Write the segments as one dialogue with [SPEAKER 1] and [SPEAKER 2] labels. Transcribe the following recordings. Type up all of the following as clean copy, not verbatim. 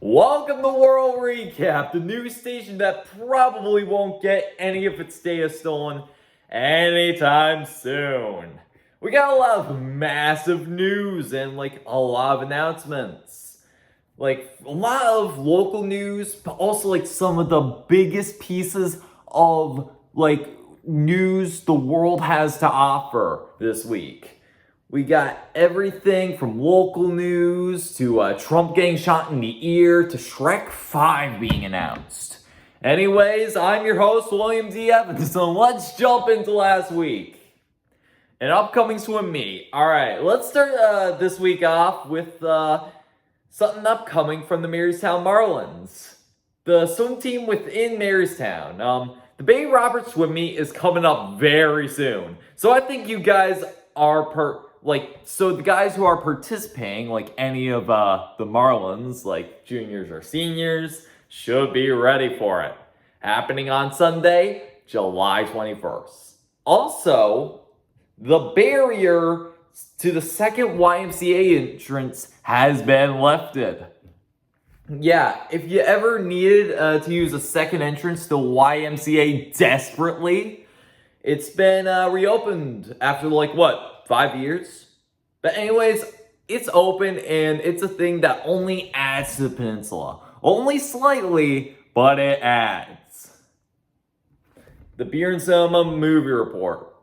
[SPEAKER 1] Welcome to World Recap, the news station that probably won't get any of its data stolen anytime soon. We got a lot of massive news and a lot of announcements. A lot of local news, but also some of the biggest pieces of news the world has to offer this week. We got everything from local news to Trump getting shot in the ear to Shrek 5 being announced. Anyways, I'm your host, William D. Evans, so let's jump into last week. And upcoming swim meet. Alright, let's start this week off with something upcoming from the Marystown Marlins. The swim team within Marystown. The Bay Roberts swim meet is coming up very soon. So I think you guys are so the guys who are participating, any of the Marlins, juniors or seniors, should be ready for it. Happening on Sunday, July 21st. Also, the barrier to the second YMCA entrance has been lifted. Yeah, if you ever needed to use a second entrance to YMCA desperately, it's been reopened after 5 years? But anyways, it's open and it's a thing that only adds to the peninsula. Only slightly, but it adds. The Beer and Cinema movie report.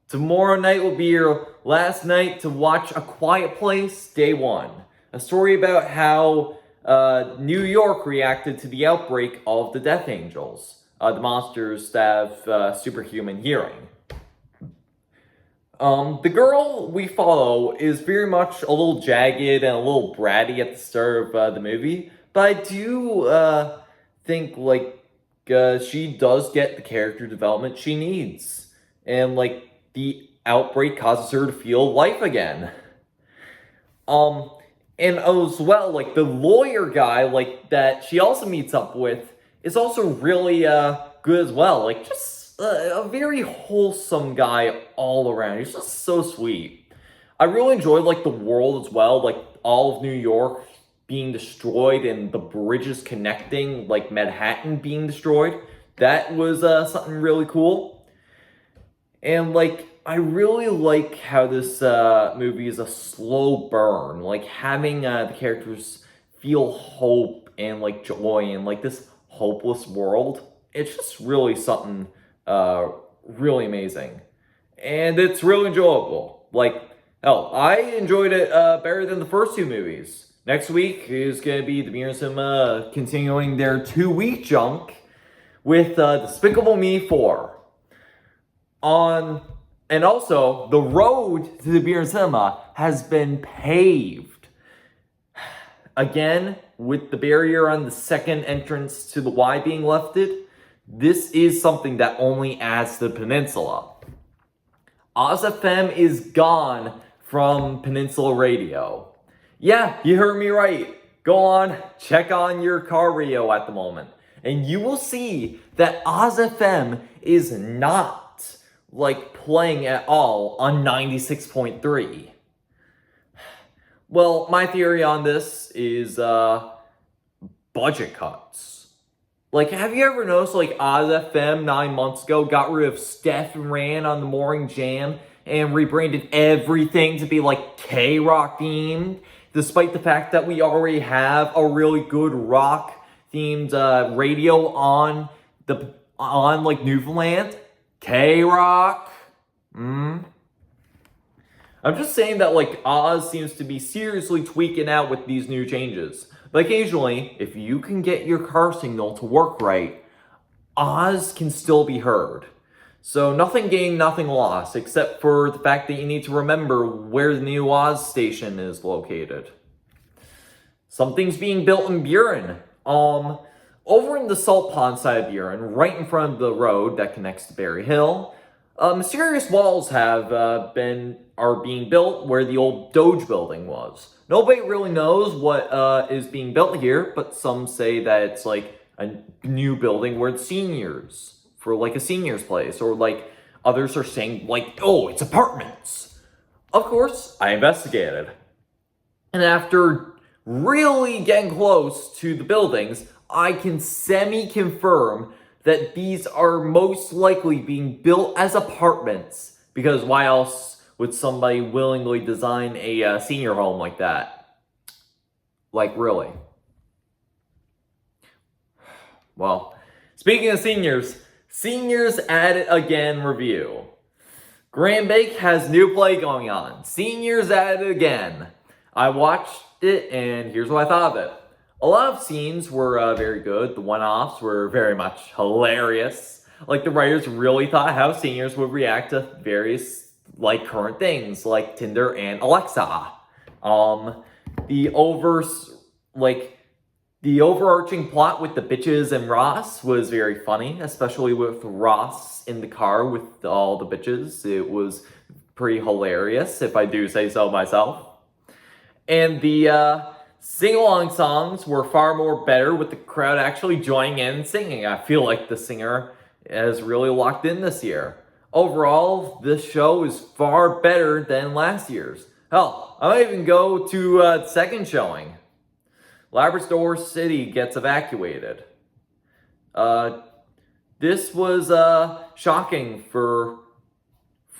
[SPEAKER 1] Tomorrow night will be your last night to watch A Quiet Place, Day 1. A story about how New York reacted to the outbreak of the Death Angels, the monsters that have superhuman hearing. The girl we follow is very much a little jagged and a little bratty at the start of the movie, but I do think she does get the character development she needs, and the outbreak causes her to feel life again. And as well, the lawyer guy that she also meets up with is also really good as well. Just a very wholesome guy all around. He's just so sweet. I really enjoyed the world as well, all of New York being destroyed and the bridges connecting, Manhattan being destroyed. That was something really cool. And I really like how this movie is a slow burn, having the characters feel hope and joy in this hopeless world. It's just really something really amazing. And it's really enjoyable. I enjoyed it better than the first two movies. Next week is going to be the Beer and Cinema continuing their 2-week junk with Despicable Me 4. And also, the road to the Beer and Cinema has been paved. Again, with the barrier on the second entrance to the Y being lifted, this is something that only adds to the peninsula. Oz FM is gone from Peninsula Radio. Yeah, you heard me right. Go on, check on your car radio at the moment, and you will see that Oz FM is not playing at all on 96.3. Well, my theory on this is budget cuts. Have you ever noticed, Oz FM 9 months ago got rid of Steph and Ran on the Morning Jam and rebranded everything to be, K-Rock themed, despite the fact that we already have a really good rock-themed radio on Newfoundland? K-Rock? I'm just saying that, Oz seems to be seriously tweaking out with these new changes. But occasionally, if you can get your car signal to work right, Oz can still be heard. So nothing gained, nothing lost, except for the fact that you need to remember where the new Oz station is located. Something's being built in Buren. Over in the Salt Pond side of Buren, right in front of the road that connects to Berry Hill, mysterious walls are being built where the old Doge building was. Nobody really knows what is being built here, but some say that it's a new building where it's seniors, for a seniors place, or others are saying oh, it's apartments. Of course, I investigated. And after really getting close to the buildings, I can semi-confirm that these are most likely being built as apartments, because why else would somebody willingly design a senior home like that? Like, really? Well, speaking of seniors at it again review. Grand Bake has new play going on. Seniors at it again. I watched it and here's what I thought of it. A lot of scenes were very good. The one-offs were very much hilarious. Like, the writers really thought how seniors would react to various, like, current things, like Tinder and Alexa. The overarching plot with the bitches and Ross was very funny, especially with Ross in the car with all the bitches. It was pretty hilarious, if I do say so myself. And the sing-along songs were far more better with the crowd actually joining in and singing. I feel like the singer has really locked in this year. Overall, this show is far better than last year's. Hell, I might even go to the second showing. Labrador City gets evacuated. This was shocking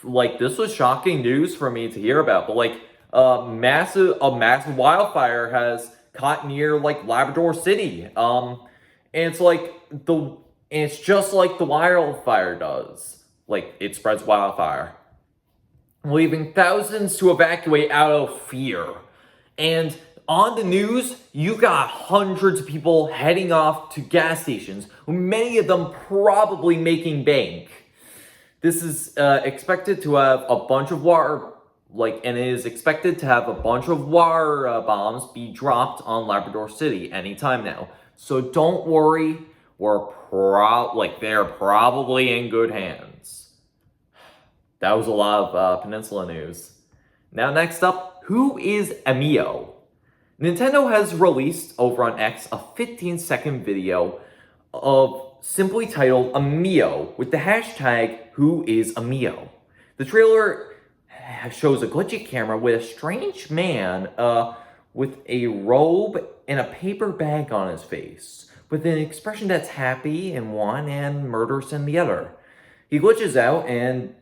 [SPEAKER 1] this was shocking news for me to hear about, but a massive wildfire has caught near Labrador City. And it's just like the wildfire does. It spreads wildfire, leaving thousands to evacuate out of fear. And on the news, you got hundreds of people heading off to gas stations, many of them probably making bank. This is expected to have a bunch of water, and it is expected to have a bunch of water bombs be dropped on Labrador City anytime now. So don't worry, they're probably in good hands. That was a lot of Peninsula news. Now next up, who is Emio? Nintendo has released over on X a 15-second video of simply titled Emio with the hashtag #WhoIsEmio. The trailer shows a glitchy camera with a strange man with a robe and a paper bag on his face, with an expression that's happy in one and murderous in the other. He glitches out and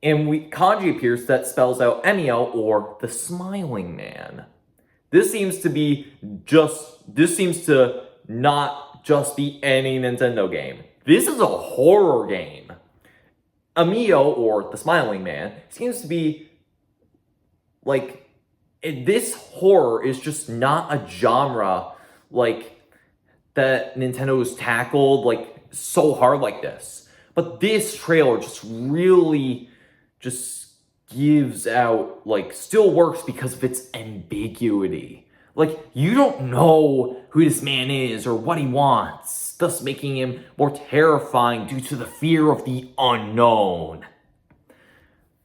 [SPEAKER 1] kanji appears that spells out Emio, or the Smiling Man. This seems to not just be any Nintendo game. This is a horror game. Emio, or the Smiling Man, seems to be this horror is just not a genre that Nintendo has tackled so hard like this. But this trailer just really gives out, still works because of its ambiguity. You don't know who this man is or what he wants, thus making him more terrifying due to the fear of the unknown.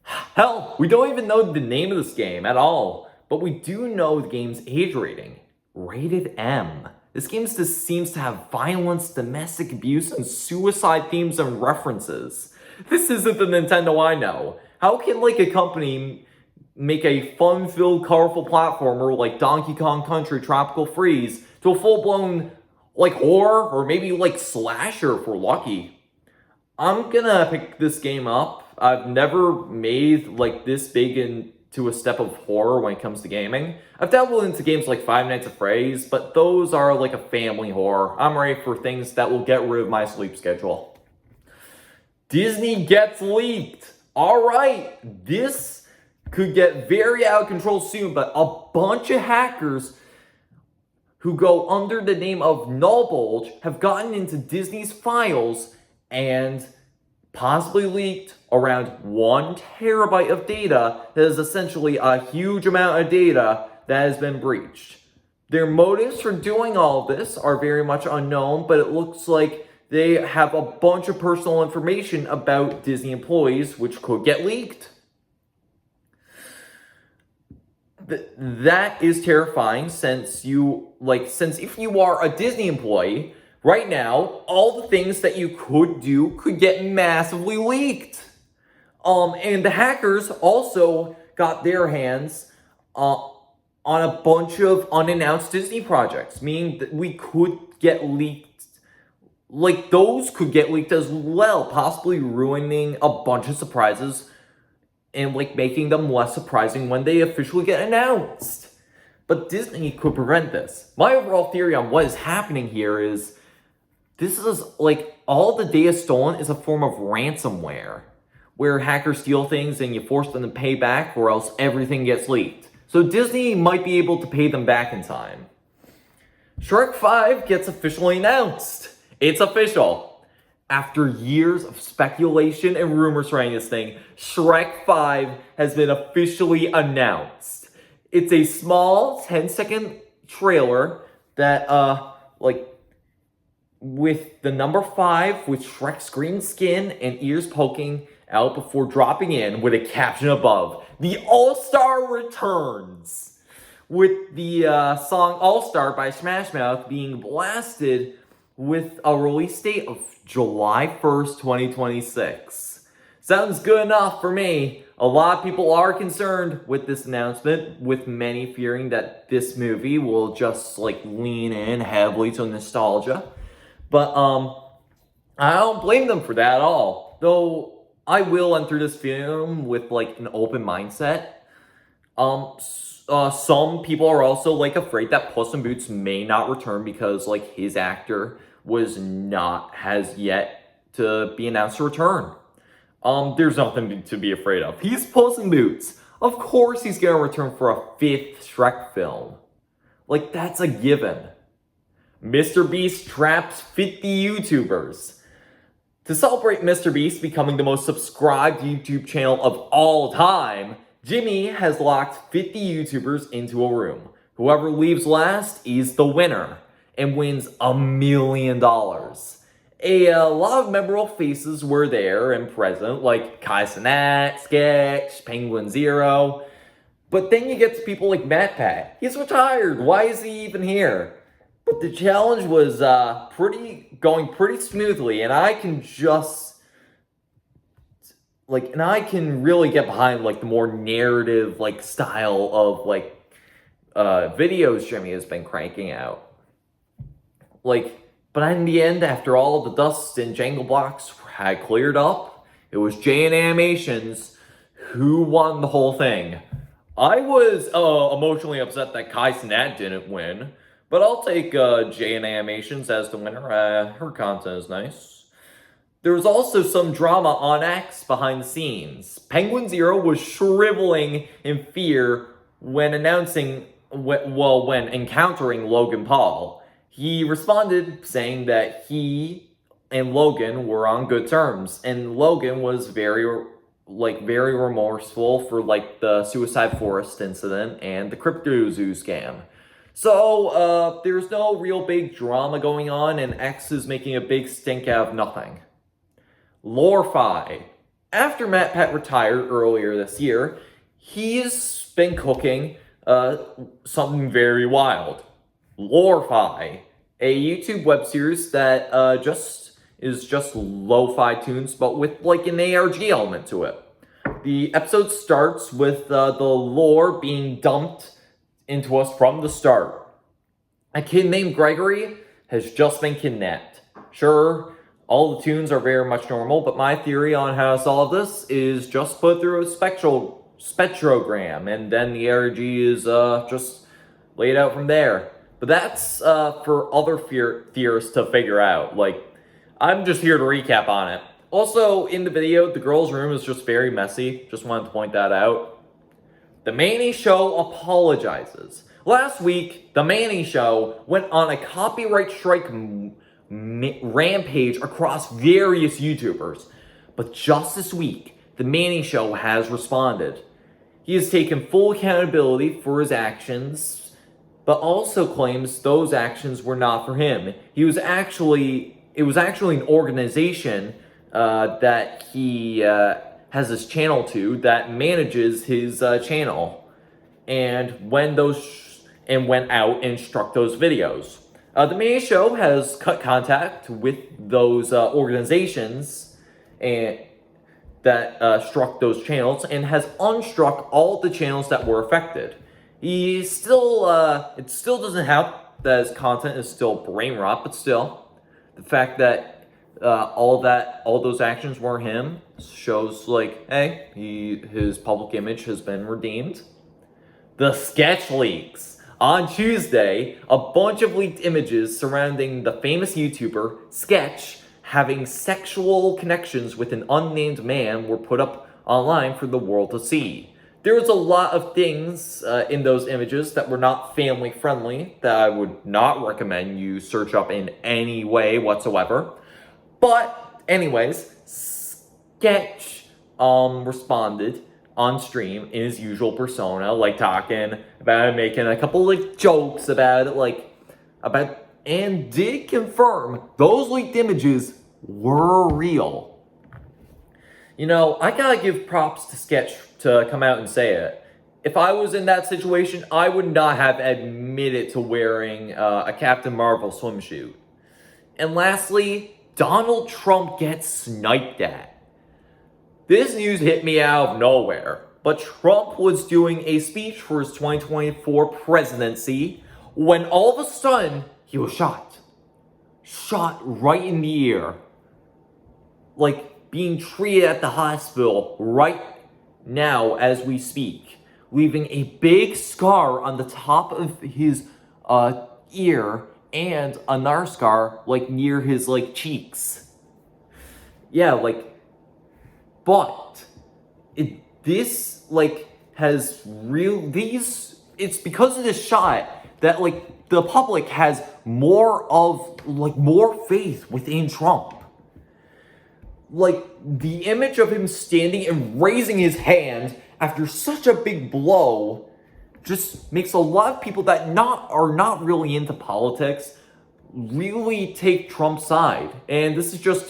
[SPEAKER 1] Hell, we don't even know the name of this game at all, but we do know the game's age rating. Rated M. This game seems to have violence, domestic abuse, and suicide themes and references. This isn't the Nintendo I know. How can a company make a fun-filled, colorful platformer like Donkey Kong Country Tropical Freeze to a full-blown horror or maybe slasher if we're lucky? I'm gonna pick this game up. I've never made this big into a step of horror when it comes to gaming. I've dabbled into games like Five Nights at Freddy's, but those are a family horror. I'm ready for things that will get rid of my sleep schedule. Disney gets leaked. Alright, this could get very out of control soon, but a bunch of hackers who go under the name of Nullbulge have gotten into Disney's files and possibly leaked around 1 terabyte of data that is essentially a huge amount of data that has been breached. Their motives for doing all of this are very much unknown, but it looks like they have a bunch of personal information about Disney employees which could get leaked. That is terrifying since if you are a Disney employee, right now, all the things that you could do could get massively leaked. And the hackers also got their hands on a bunch of unannounced Disney projects, meaning that we could get leaked. Like, those could get leaked as well, possibly ruining a bunch of surprises and, like, making them less surprising when they officially get announced. But Disney could prevent this. My overall theory on what is happening here is this is, like, all the data stolen is a form of ransomware, where hackers steal things and you force them to pay back or else everything gets leaked. So Disney might be able to pay them back in time. Shrek 5 gets officially announced. It's official. After years of speculation and rumors surrounding this thing, Shrek 5 has been officially announced. It's a small 10-second trailer that, with the number 5 with Shrek's green skin and ears poking out before dropping in with a caption above, "The All-Star returns," with the song All-Star by Smash Mouth being blasted with a release date of July 1st, 2026. Sounds good enough for me. A lot of people are concerned with this announcement, with many fearing that this movie will just, like, lean in heavily to nostalgia. But, I don't blame them for that at all. Though, I will enter this film with, like, an open mindset. Some people are also, like, afraid that Puss in Boots may not return because, like, his actor has yet to be announced to return. There's nothing to be afraid of. He's Puss in Boots. Of course he's gonna return for a 5th Shrek film. Like, that's a given. Mr. Beast traps 50 YouTubers. To celebrate Mr. Beast becoming the most subscribed YouTube channel of all time, Jimmy has locked 50 YouTubers into a room. Whoever leaves last is the winner and wins $1 million. A lot of memorable faces were there and present, like Kai Cenat, Sketch, Penguin Zero. But then you get to people like Matt Pat. He's retired. Why is he even here? But the challenge was going pretty smoothly, and I can really get behind, like, the more narrative, like, style of, like, videos Jimmy has been cranking out. Like, but in the end, after all the dust and jangle blocks had cleared up, it was J&A Animations who won the whole thing. I was emotionally upset that Kai Cenat didn't win, but I'll take J&A Animations as the winner. Her content is nice. There was also some drama on X behind the scenes. Penguin Zero was shriveling in fear when encountering Logan Paul. He responded saying that he and Logan were on good terms, and Logan was very remorseful for, like, the Suicide Forest incident and the Crypto Zoo scam. So, there's no real big drama going on, and X is making a big stink out of nothing. Lore-Fi. After Matt Pat retired earlier this year, he's been cooking something very wild. Lore-Fi, a YouTube web series that is just lo-fi tunes, but with, like, an ARG element to it. The episode starts with the lore being dumped into us from the start. A kid named Gregory has just been kidnapped. Sure, all the tunes are very much normal, but my theory on how to solve this is just put through a spectrogram, and then the ARG is just laid out from there. But that's for other theorists to figure out. Like, I'm just here to recap on it. Also, in the video, the girl's room is just very messy. Just wanted to point that out. The Manny Show apologizes. Last week, The Manny Show went on a copyright strike rampage across various YouTubers. But just this week, The Manny Show has responded. He has taken full accountability for his actions, but also claims those actions were not for him. It was actually an organization that he has his channel to that manages his channel, and went out and struck those videos. The Manny Show has cut contact with those organizations, and that struck those channels and has unstruck all the channels that were affected. He still, it still doesn't help that his content is still brain rot, but still, the fact that all those actions were him shows like, hey, his public image has been redeemed. The sketch leaks. On Tuesday, a bunch of leaked images surrounding the famous YouTuber Sketch having sexual connections with an unnamed man were put up online for the world to see. There was a lot of things in those images that were not family friendly that I would not recommend you search up in any way whatsoever. But anyways, Sketch responded on stream in his usual persona, like talking about it, making a couple like jokes about it, and did confirm those leaked images were real. You know, I gotta give props to Sketch to come out and say it. If I was in that situation, I would not have admitted to wearing a Captain Marvel swimsuit. And lastly, Donald Trump gets sniped at. This news hit me out of nowhere, but Trump was doing a speech for his 2024 presidency when all of a sudden he was shot. Shot right in the ear. Like being treated at the hospital right now as we speak, leaving a big scar on the top of his ear and another scar like near his like cheeks. Yeah, like, but this like has it's because of this shot that like the public has more faith within Trump. Like the image of him standing and raising his hand after such a big blow just makes a lot of people that are not really into politics really take Trump's side. And this is just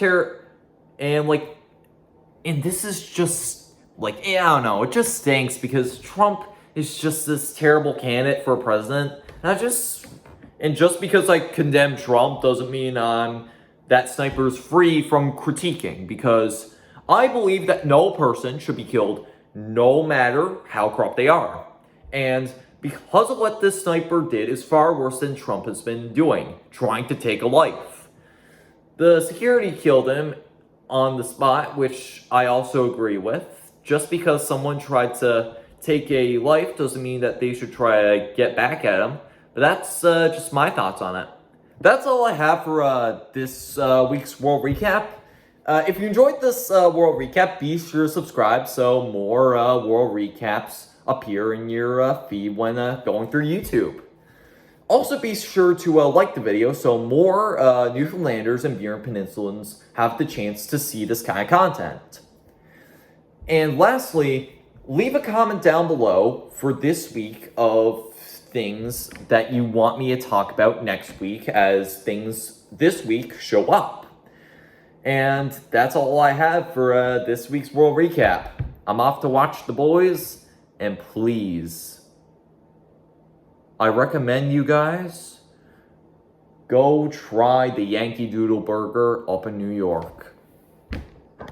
[SPEAKER 1] this is just like, I don't know, it just stinks because Trump is just this terrible candidate for president. And just because I condemn Trump doesn't mean that sniper's free from critiquing, because I believe that no person should be killed no matter how corrupt they are. And because of what this sniper did is far worse than Trump has been doing, trying to take a life. The security killed him on the spot, which I also agree with. Just because someone tried to take a life doesn't mean that they should try to get back at him. But that's just my thoughts on it. That's all I have for this week's World Recap. If you enjoyed this World Recap, be sure to subscribe so more World Recaps appear in your feed when going through YouTube. Also, be sure to like the video so more Newfoundlanders and Burin Peninsulans have the chance to see this kind of content. And lastly, leave a comment down below for this week of things that you want me to talk about next week as things this week show up. And that's all I have for this week's World Recap. I'm off to watch The Boys, and please, I recommend you guys go try the Yankee Doodle Burger up in New York.